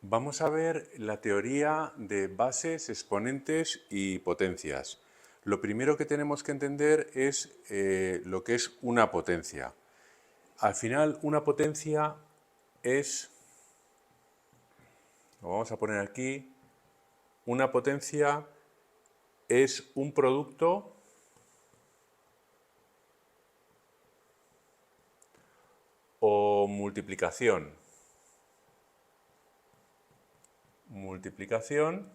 Vamos a ver la teoría de bases, exponentes y potencias. Lo primero que tenemos que entender es lo que es una potencia. Al final, una potencia es, lo vamos a poner aquí, una potencia es un producto o multiplicación. Multiplicación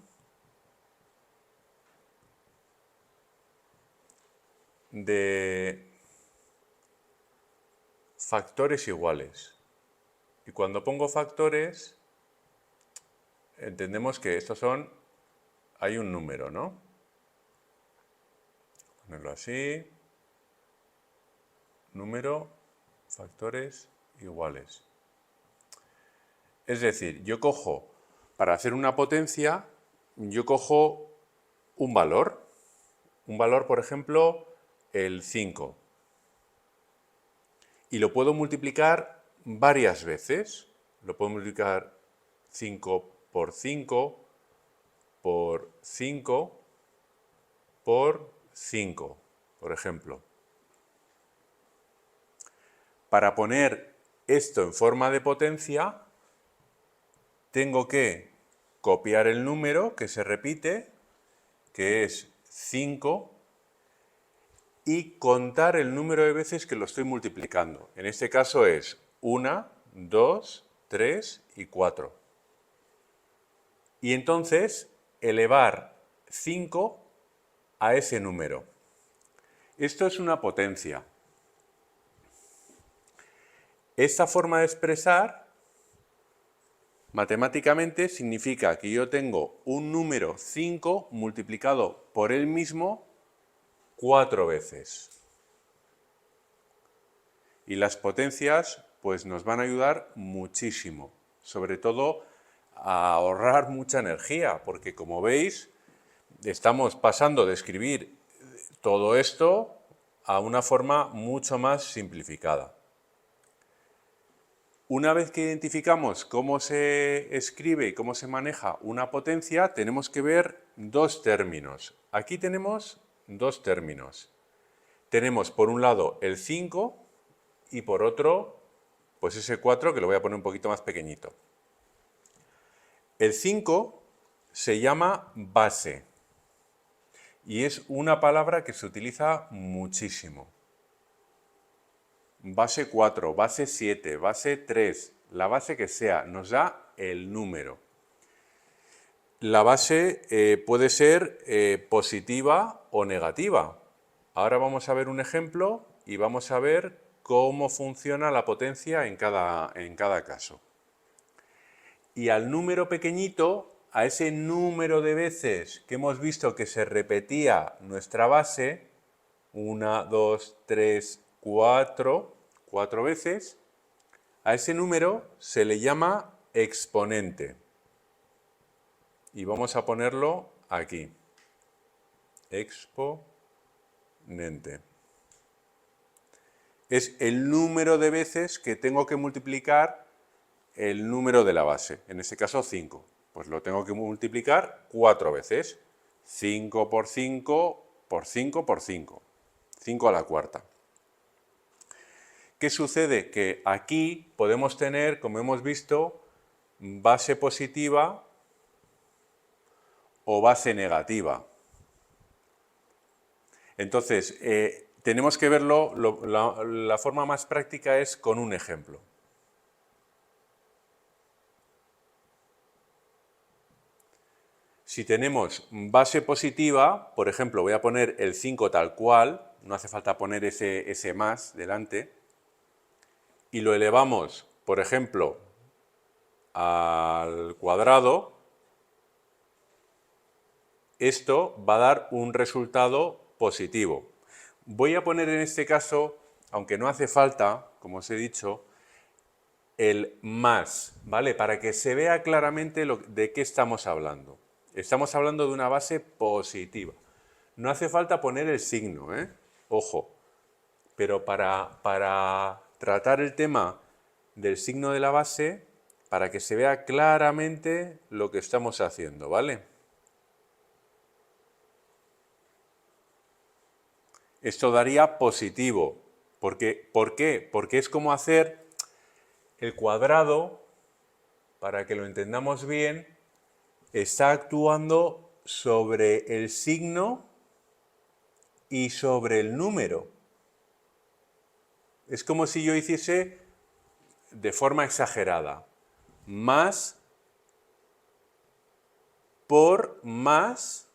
de factores iguales. Y cuando pongo factores, entendemos que estos son, hay un número, ¿no? Ponerlo así, número, factores iguales. Es decir, yo cojo, para hacer una potencia, yo cojo un valor, por ejemplo, el 5, y lo puedo multiplicar varias veces. Lo puedo multiplicar 5 por 5, por 5, por 5, por ejemplo. Para poner esto en forma de potencia, tengo que copiar el número que se repite, que es 5, y contar el número de veces que lo estoy multiplicando. En este caso es 1, 2, 3 y 4. Y entonces elevar 5 a ese número. Esto es una potencia. Esta forma de expresar matemáticamente significa que yo tengo un número 5 multiplicado por él mismo 4 veces. Y las potencias pues nos van a ayudar muchísimo, sobre todo a ahorrar mucha energía, porque como veis estamos pasando de escribir todo esto a una forma mucho más simplificada. Una vez que identificamos cómo se escribe y cómo se maneja una potencia, tenemos que ver dos términos. Aquí tenemos dos términos. Tenemos por un lado el 5 y por otro, pues ese 4 que lo voy a poner un poquito más pequeñito. El 5 se llama base y es una palabra que se utiliza muchísimo. Base 4, base 7, base 3, la base que sea, nos da el número. La base puede ser positiva o negativa. Ahora vamos a ver un ejemplo y vamos a ver cómo funciona la potencia en cada caso. Y al número pequeñito, a ese número de veces que hemos visto que se repetía nuestra base, 1, 2, 3, 4, 4 veces, a ese número se le llama exponente. Y vamos a ponerlo aquí. Exponente. Es el número de veces que tengo que multiplicar el número de la base. En este caso 5. Pues lo tengo que multiplicar 4 veces. 5 por 5 por 5 por 5. 5 a la cuarta. ¿Qué sucede? Que aquí podemos tener, como hemos visto, base positiva o base negativa. Entonces, tenemos que verlo, la forma más práctica es con un ejemplo. Si tenemos base positiva, por ejemplo, voy a poner el 5 tal cual, no hace falta poner ese más delante, y lo elevamos, por ejemplo, al cuadrado, esto va a dar un resultado positivo. Voy a poner en este caso, aunque no hace falta, como os he dicho, el más, ¿vale? Para que se vea claramente de qué estamos hablando. Estamos hablando de una base positiva. No hace falta poner el signo, ¿eh? Ojo. Pero para tratar el tema del signo de la base, para que se vea claramente lo que estamos haciendo, ¿vale? Esto daría positivo. ¿Por qué? Porque es como hacer el cuadrado, para que lo entendamos bien, está actuando sobre el signo y sobre el número. Es como si yo hiciese de forma exagerada más por más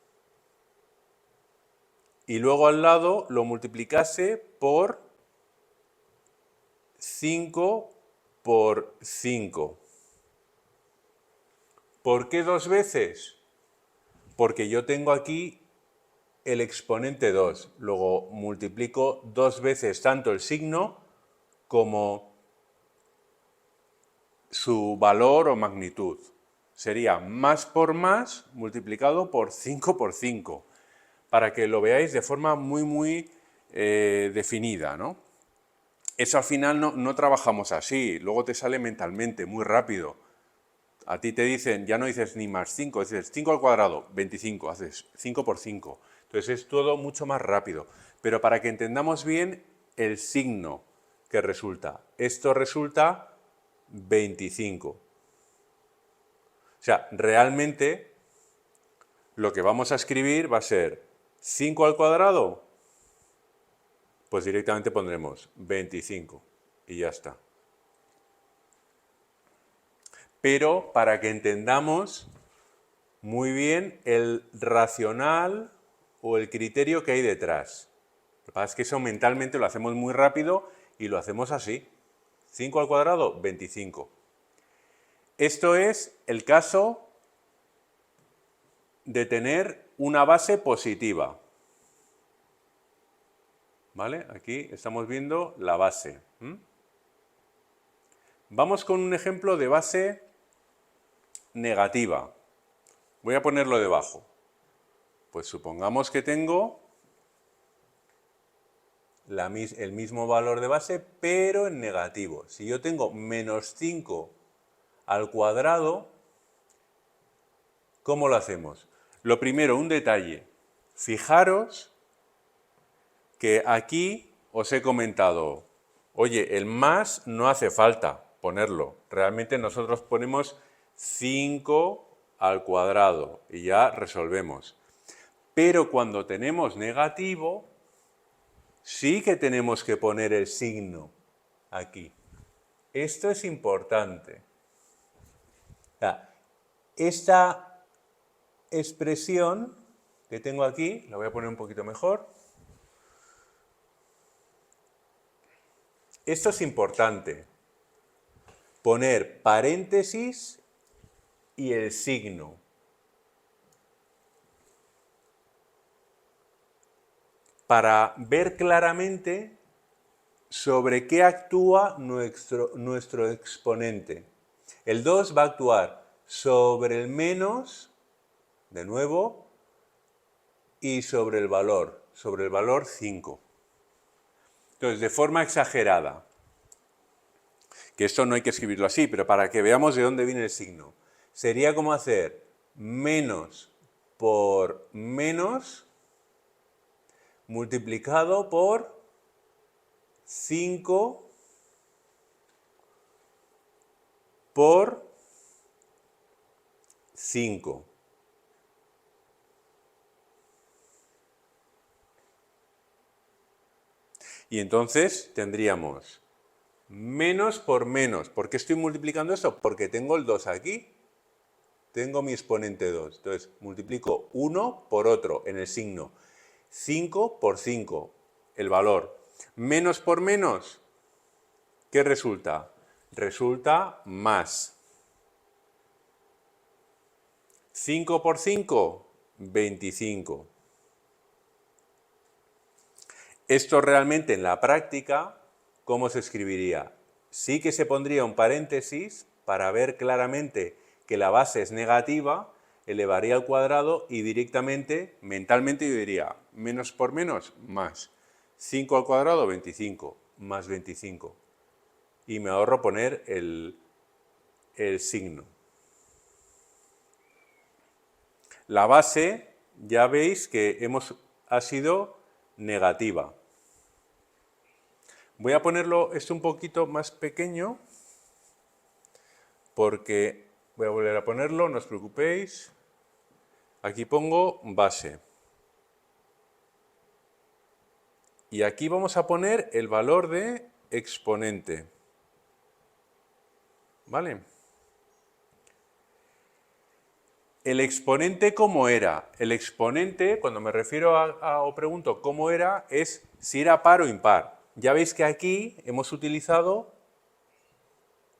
y luego al lado lo multiplicase por 5 por 5. ¿Por qué dos veces? Porque yo tengo aquí el exponente 2. Luego multiplico dos veces tanto el signo como su valor o magnitud. Sería más por más multiplicado por 5 por 5. Para que lo veáis de forma muy definida, ¿no? Eso al final no trabajamos así. Luego te sale mentalmente, muy rápido. A ti te dicen, ya no dices ni más 5, dices 5 al cuadrado, 25, haces 5 por 5. Entonces es todo mucho más rápido. Pero para que entendamos bien el signo que resulta. Esto resulta 25. O sea, realmente lo que vamos a escribir va a ser 5 al cuadrado, pues directamente pondremos 25 y ya está. Pero para que entendamos muy bien el racional o el criterio que hay detrás. Lo que pasa es que eso mentalmente lo hacemos muy rápido y lo hacemos así. 5 al cuadrado, 25. Esto es el caso de tener una base positiva. ¿Vale? Aquí estamos viendo la base. Vamos con un ejemplo de base negativa. Voy a ponerlo debajo. Pues supongamos que tengo el mismo valor de base, pero en negativo. Si yo tengo menos 5 al cuadrado, ¿cómo lo hacemos? Lo primero, un detalle. Fijaros que aquí os he comentado, oye, el más no hace falta ponerlo. Realmente nosotros ponemos 5 al cuadrado y ya resolvemos. Pero cuando tenemos negativo, sí que tenemos que poner el signo aquí. Esto es importante. Esta expresión que tengo aquí, la voy a poner un poquito mejor. Esto es importante. Poner paréntesis y el signo. Para ver claramente sobre qué actúa nuestro exponente. El 2 va a actuar sobre el menos, de nuevo, y sobre el valor 5. Entonces, de forma exagerada, que esto no hay que escribirlo así, pero para que veamos de dónde viene el signo, sería como hacer menos por menos multiplicado por 5 por 5. Y entonces tendríamos menos por menos. ¿Por qué estoy multiplicando esto? Porque tengo el 2 aquí. Tengo mi exponente 2. Entonces multiplico uno por otro en el signo. 5 por 5, el valor. Menos por menos, ¿qué resulta? Resulta más. 5 por 5, 25. Esto realmente en la práctica, ¿cómo se escribiría? Sí que se pondría un paréntesis para ver claramente que la base es negativa, elevaría al cuadrado y directamente, mentalmente yo diría, menos por menos, más. 5 al cuadrado, 25, más 25. Y me ahorro poner el el signo. La base, ya veis que ha sido negativa. Voy a ponerlo esto un poquito más pequeño, porque voy a volver a ponerlo, no os preocupéis. Aquí pongo base. Y aquí vamos a poner el valor de exponente. ¿Vale? El exponente, ¿cómo era? El exponente, cuando me refiero o pregunto cómo era, es si era par o impar. Ya veis que aquí hemos utilizado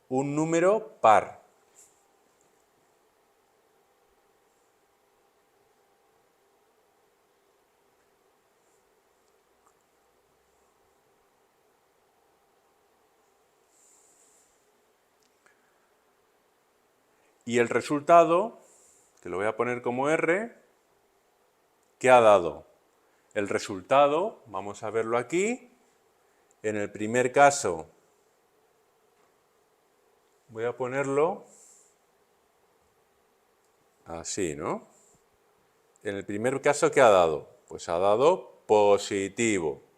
un número par. Y el resultado, que lo voy a poner como R, ¿qué ha dado? El resultado, vamos a verlo aquí, en el primer caso, voy a ponerlo así, ¿no? En el primer caso, ¿qué ha dado? Pues ha dado positivo.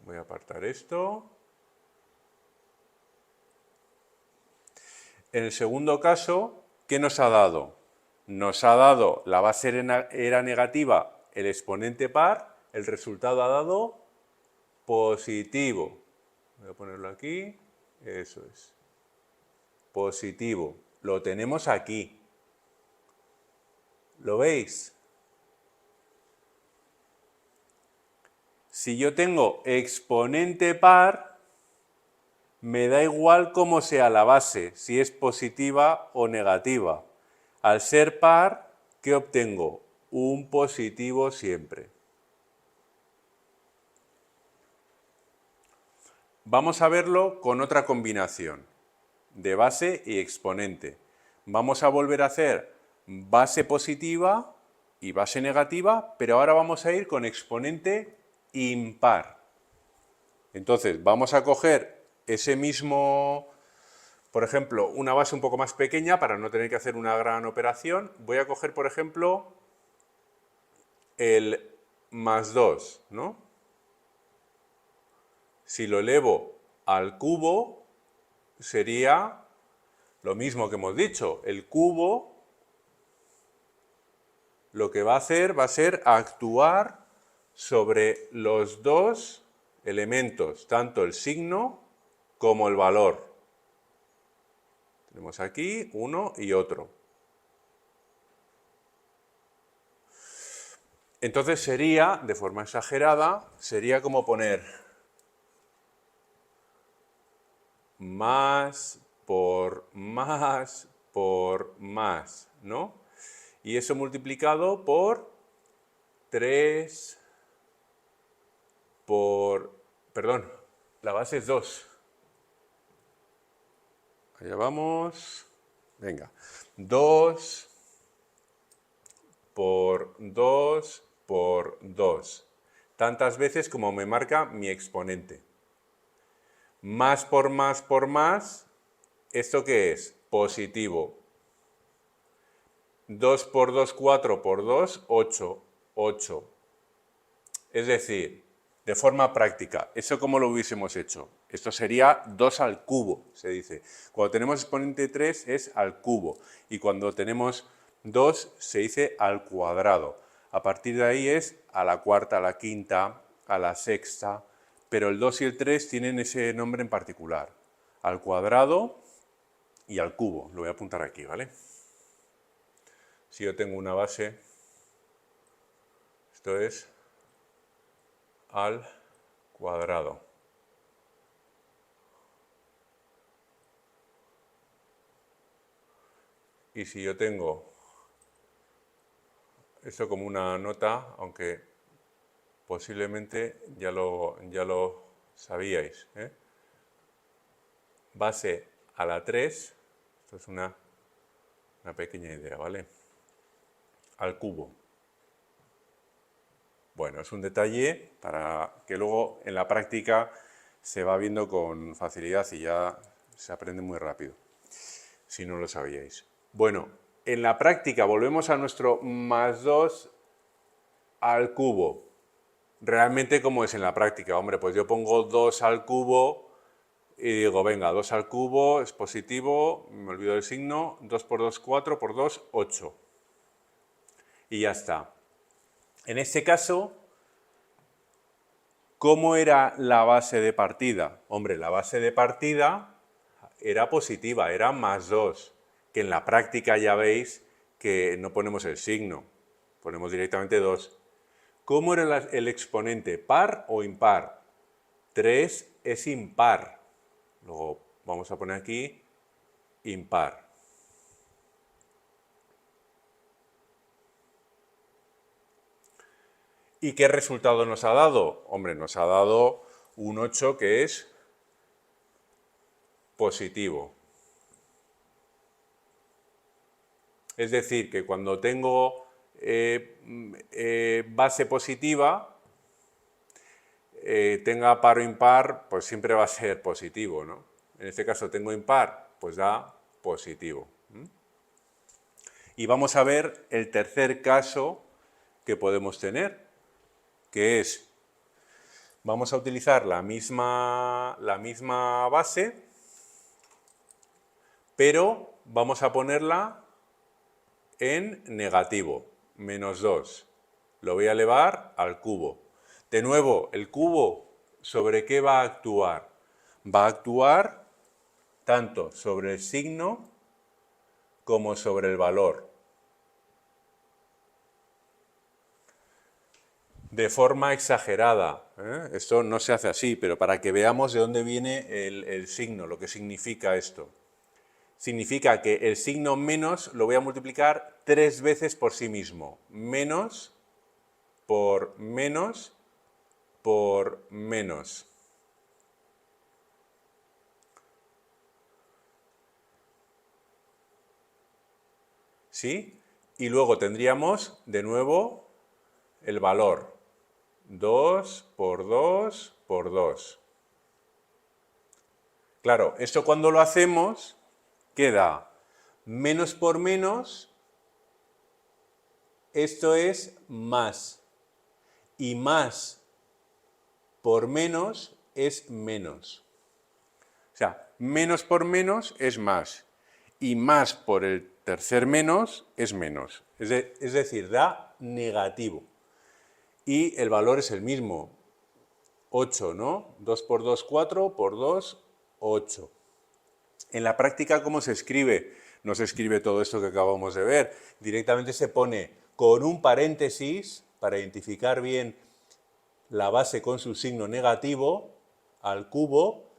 Voy a apartar esto. En el segundo caso, ¿qué nos ha dado? Nos ha dado, la base era negativa, el exponente par, el resultado ha dado positivo. Voy a ponerlo aquí, eso es. Positivo. Lo tenemos aquí. ¿Lo veis? Si yo tengo exponente par, me da igual cómo sea la base, si es positiva o negativa. Al ser par, ¿qué obtengo? Un positivo siempre. Vamos a verlo con otra combinación de base y exponente. Vamos a volver a hacer base positiva y base negativa, pero ahora vamos a ir con exponente impar. Entonces, vamos a coger ese mismo, por ejemplo, una base un poco más pequeña para no tener que hacer una gran operación. Voy a coger, por ejemplo, el más 2, ¿no? Si lo elevo al cubo, sería lo mismo que hemos dicho. El cubo lo que va a hacer va a ser actuar sobre los dos elementos, tanto el signo como el valor. Tenemos aquí uno y otro. Entonces sería, de forma exagerada, sería como poner más por más por más, ¿no? Y eso multiplicado por 3 perdón, la base es 2. Allá vamos. Venga. 2 por 2 por 2. Tantas veces como me marca mi exponente. Más por más por más, ¿esto qué es? Positivo. 2 por 2, 4 por 2, 8. 8. Es decir, de forma práctica, ¿eso cómo lo hubiésemos hecho? Esto sería 2 al cubo, se dice. Cuando tenemos exponente 3 es al cubo y cuando tenemos 2 se dice al cuadrado. A partir de ahí es a la cuarta, a la quinta, a la sexta, pero el 2 y el 3 tienen ese nombre en particular, al cuadrado y al cubo. Lo voy a apuntar aquí, ¿vale? Si yo tengo una base, esto es al cuadrado. Y si yo tengo esto como una nota, aunque posiblemente ya lo sabíais, ¿eh? Base a la 3, esto es una pequeña idea, ¿vale? Al cubo. Bueno, es un detalle para que luego en la práctica se va viendo con facilidad y ya se aprende muy rápido, si no lo sabíais. Bueno, en la práctica volvemos a nuestro más 2 al cubo. Realmente, ¿cómo es en la práctica? Hombre, pues yo pongo 2 al cubo y digo, venga, 2 al cubo es positivo, me olvido del signo, 2 por 2, 4, por 2, 8. Y ya está. En este caso, ¿cómo era la base de partida? Hombre, la base de partida era positiva, era más 2, que en la práctica ya veis que no ponemos el signo, ponemos directamente 2. ¿Cómo era el exponente? ¿Par o impar? 3 es impar. Luego vamos a poner aquí impar. ¿Y qué resultado nos ha dado? Hombre, nos ha dado un 8 que es positivo. Es decir, que cuando tengo base positiva, tenga par o impar, pues siempre va a ser positivo, ¿no? En este caso tengo impar, pues da positivo. Y vamos a ver el tercer caso que podemos tener, que es, vamos a utilizar la misma base, pero vamos a ponerla en negativo, menos 2. Lo voy a elevar al cubo. De nuevo, el cubo, ¿sobre qué va a actuar? Va a actuar tanto sobre el signo como sobre el valor. De forma exagerada. Esto no se hace así, pero para que veamos de dónde viene el signo, lo que significa esto. Significa que el signo menos lo voy a multiplicar 3 veces por sí mismo. Menos por menos por menos. ¿Sí? Y luego tendríamos de nuevo el valor. 2 por 2 por 2. Claro, esto cuando lo hacemos queda menos por menos, esto es más. Y más por menos es menos. O sea, menos por menos es más. Y más por el tercer menos es menos. Es decir, da negativo. Y el valor es el mismo. 8, ¿no? 2 por 2, 4, por 2, 8. En la práctica, ¿cómo se escribe? No se escribe todo esto que acabamos de ver. Directamente se pone con un paréntesis para identificar bien la base con su signo negativo al cubo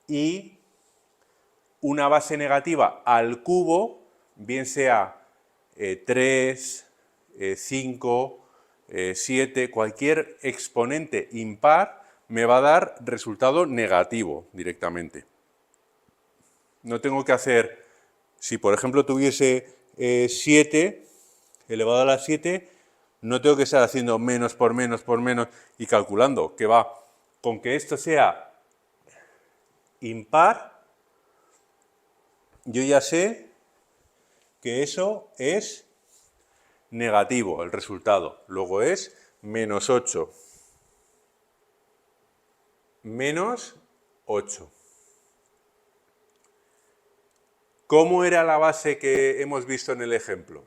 y una base negativa al cubo, bien sea 3, 5, 7, cualquier exponente impar me va a dar resultado negativo directamente. No tengo que hacer, si por ejemplo tuviese 7 elevado a la 7, no tengo que estar haciendo menos por menos y calculando, que va, con que esto sea impar, yo ya sé que eso es negativo, el resultado. Luego es menos 8. Menos 8. ¿Cómo era la base que hemos visto en el ejemplo?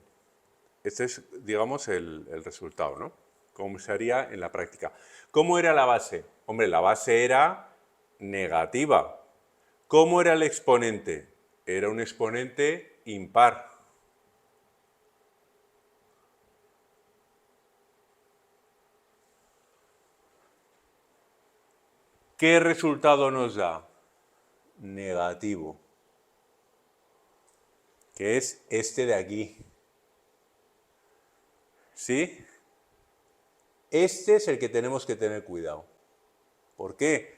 Este es, digamos, el resultado, ¿no? ¿Cómo se haría en la práctica? ¿Cómo era la base? Hombre, la base era negativa. ¿Cómo era el exponente? Era un exponente impar. ¿Qué resultado nos da? Negativo. Que es este de aquí. ¿Sí? Este es el que tenemos que tener cuidado. ¿Por qué?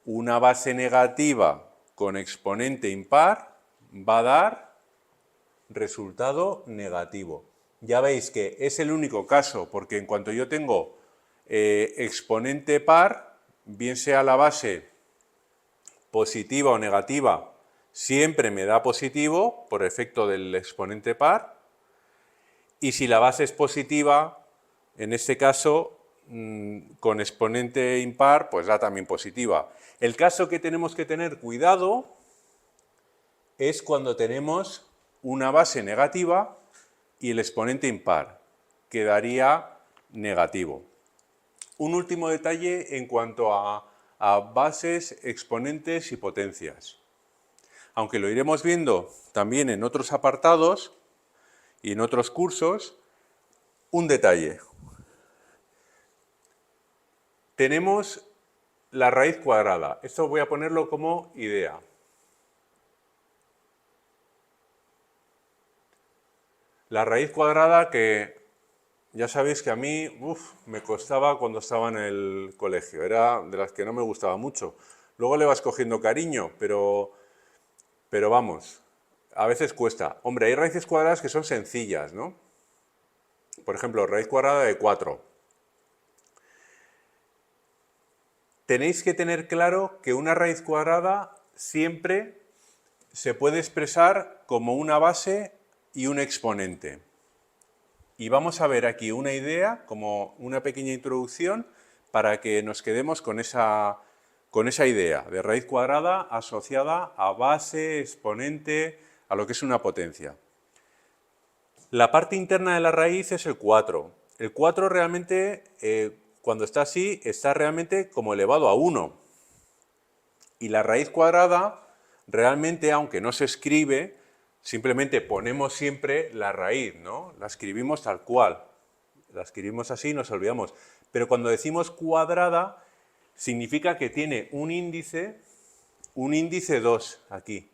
Una base negativa con exponente impar va a dar resultado negativo. Ya veis que es el único caso, porque en cuanto yo tengo exponente par, bien sea la base positiva o negativa, siempre me da positivo por efecto del exponente par. Y si la base es positiva, en este caso, con exponente impar, pues da también positiva. El caso que tenemos que tener cuidado es cuando tenemos una base negativa y el exponente impar, que daría negativo. Un último detalle en cuanto a bases, exponentes y potencias. Aunque lo iremos viendo también en otros apartados y en otros cursos, un detalle. Tenemos la raíz cuadrada. Esto voy a ponerlo como idea. La raíz cuadrada que ya sabéis que a mí me costaba cuando estaba en el colegio. Era de las que no me gustaba mucho. Luego le vas cogiendo cariño, pero vamos, a veces cuesta. Hombre, hay raíces cuadradas que son sencillas, ¿no? Por ejemplo, raíz cuadrada de 4. Tenéis que tener claro que una raíz cuadrada siempre se puede expresar como una base y un exponente. Y vamos a ver aquí una idea, como una pequeña introducción, para que nos quedemos con esa idea de raíz cuadrada asociada a base, exponente, a lo que es una potencia. La parte interna de la raíz es el 4. El 4 realmente, cuando está así, está realmente como elevado a 1. Y la raíz cuadrada, realmente, aunque no se escribe, simplemente ponemos siempre la raíz, ¿no? La escribimos tal cual. La escribimos así y nos olvidamos. Pero cuando decimos cuadrada, significa que tiene un índice 2 aquí.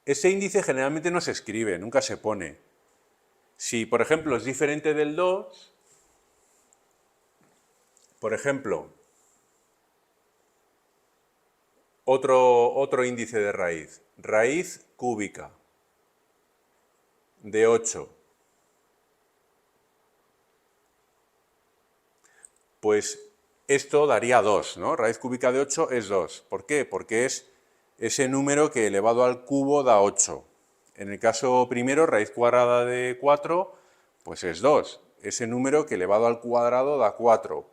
Ese índice generalmente no se escribe, nunca se pone. Si, por ejemplo, es diferente del 2, por ejemplo, otro índice de raíz cúbica de 8. Pues esto daría 2, ¿no? Raíz cúbica de 8 es 2. ¿Por qué? Porque es ese número que elevado al cubo da 8. En el caso primero, raíz cuadrada de 4, pues es 2. Ese número que elevado al cuadrado da 4.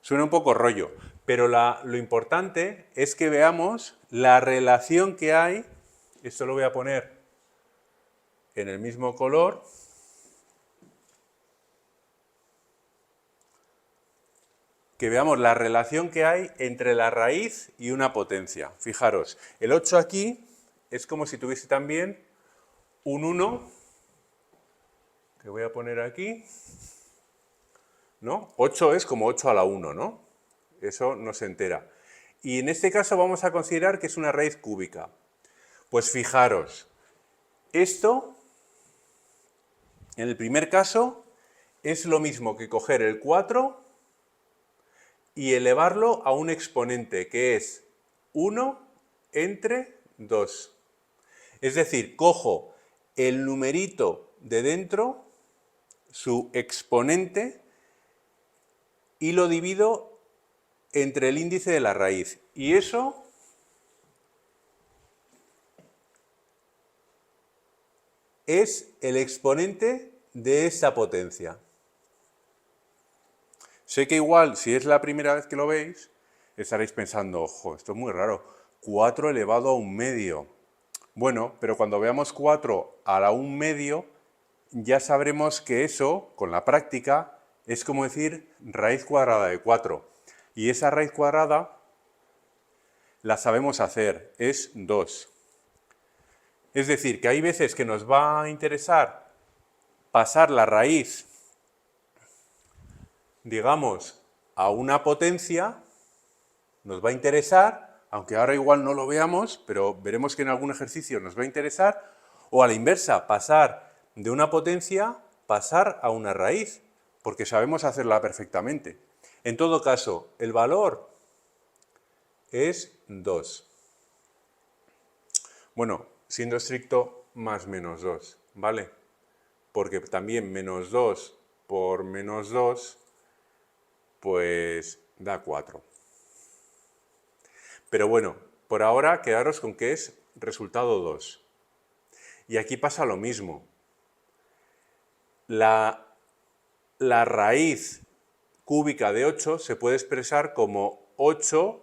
Suena un poco rollo, pero lo importante es que veamos la relación que hay. Esto lo voy a poner en el mismo color. Que veamos la relación que hay entre la raíz y una potencia. Fijaros, el 8 aquí es como si tuviese también un 1, que voy a poner aquí, ¿no? 8 es como 8 a la 1, ¿no? Eso no se entera. Y en este caso vamos a considerar que es una raíz cúbica. Pues fijaros, esto, en el primer caso, es lo mismo que coger el 4 y elevarlo a un exponente, que es 1 entre 2. Es decir, cojo el numerito de dentro, su exponente, y lo divido entre el índice de la raíz. Y eso es el exponente de esa potencia. Sé que igual, si es la primera vez que lo veis, estaréis pensando, ojo, esto es muy raro, 4 elevado a un medio. Bueno, pero cuando veamos 4 a la 1 medio, ya sabremos que eso, con la práctica, es como decir raíz cuadrada de 4. Y esa raíz cuadrada la sabemos hacer, es 2. Es decir, que hay veces que nos va a interesar pasar la raíz, digamos, a una potencia, nos va a interesar, aunque ahora igual no lo veamos, pero veremos que en algún ejercicio nos va a interesar, o a la inversa, pasar de una potencia, pasar a una raíz, porque sabemos hacerla perfectamente. En todo caso, el valor es 2. Bueno, siendo estricto, más menos 2, ¿vale? Porque también menos 2 por menos 2 pues da 4. Pero bueno, por ahora quedaros con que es resultado 2. Y aquí pasa lo mismo. La raíz cúbica de 8 se puede expresar como 8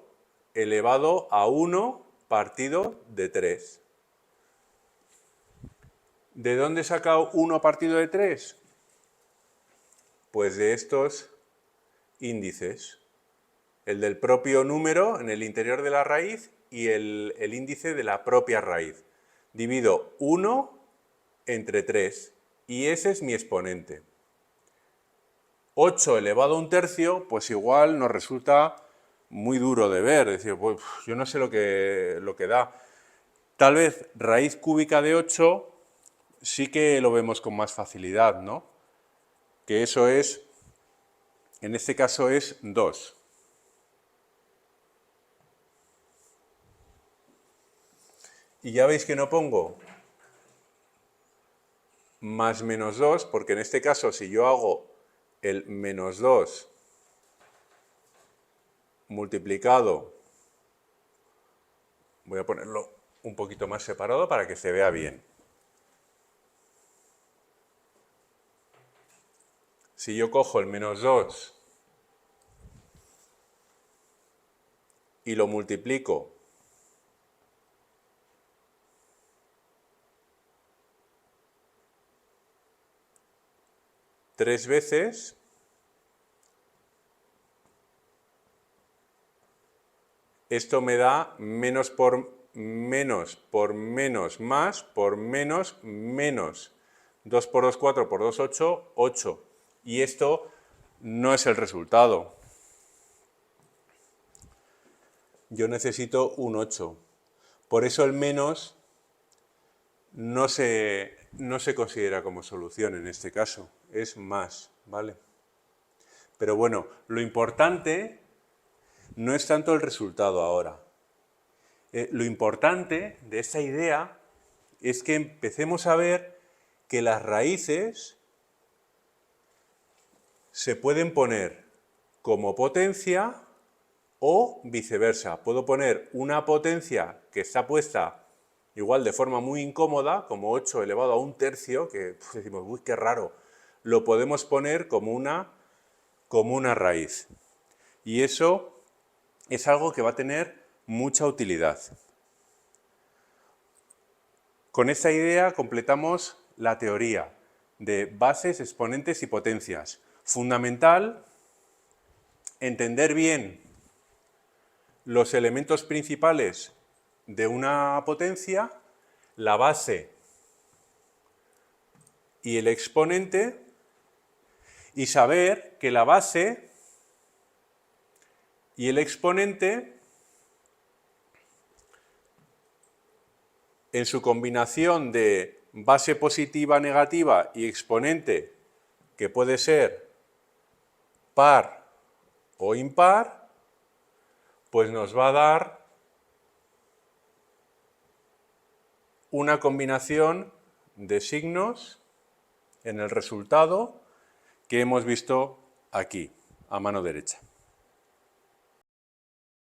elevado a 1 partido de 3. ¿De dónde he sacado 1 partido de 3? Pues de estos índices. El del propio número en el interior de la raíz y el índice de la propia raíz. Divido 1 entre 3 y ese es mi exponente. 8 elevado a 1/3, pues igual nos resulta muy duro de ver, es decir, pues, yo no sé lo que da. Tal vez raíz cúbica de 8 sí que lo vemos con más facilidad, ¿no? Que eso es, en este caso es 2. Y ya veis que no pongo más menos 2, porque en este caso si yo hago el menos 2 multiplicado, voy a ponerlo un poquito más separado para que se vea bien. Si yo cojo el menos 2 y lo multiplico tres veces, esto me da menos por menos más por menos menos. 2 por 2, 4 por 2, 8, 8. Y esto no es el resultado. Yo necesito un 8. Por eso el menos no se considera como solución en este caso. Es más, ¿vale? Pero bueno, lo importante no es tanto el resultado ahora. Lo importante de esta idea es que empecemos a ver que las raíces se pueden poner como potencia o viceversa. Puedo poner una potencia que está puesta igual de forma muy incómoda, como 8 elevado a 1/3, que decimos, uy, qué raro. Lo podemos poner como una raíz. Y eso es algo que va a tener mucha utilidad. Con esta idea completamos la teoría de bases, exponentes y potencias. Fundamental entender bien los elementos principales de una potencia, la base y el exponente, y saber que la base y el exponente, en su combinación de base positiva, negativa y exponente, que puede ser par o impar, pues nos va a dar una combinación de signos en el resultado que hemos visto aquí, a mano derecha.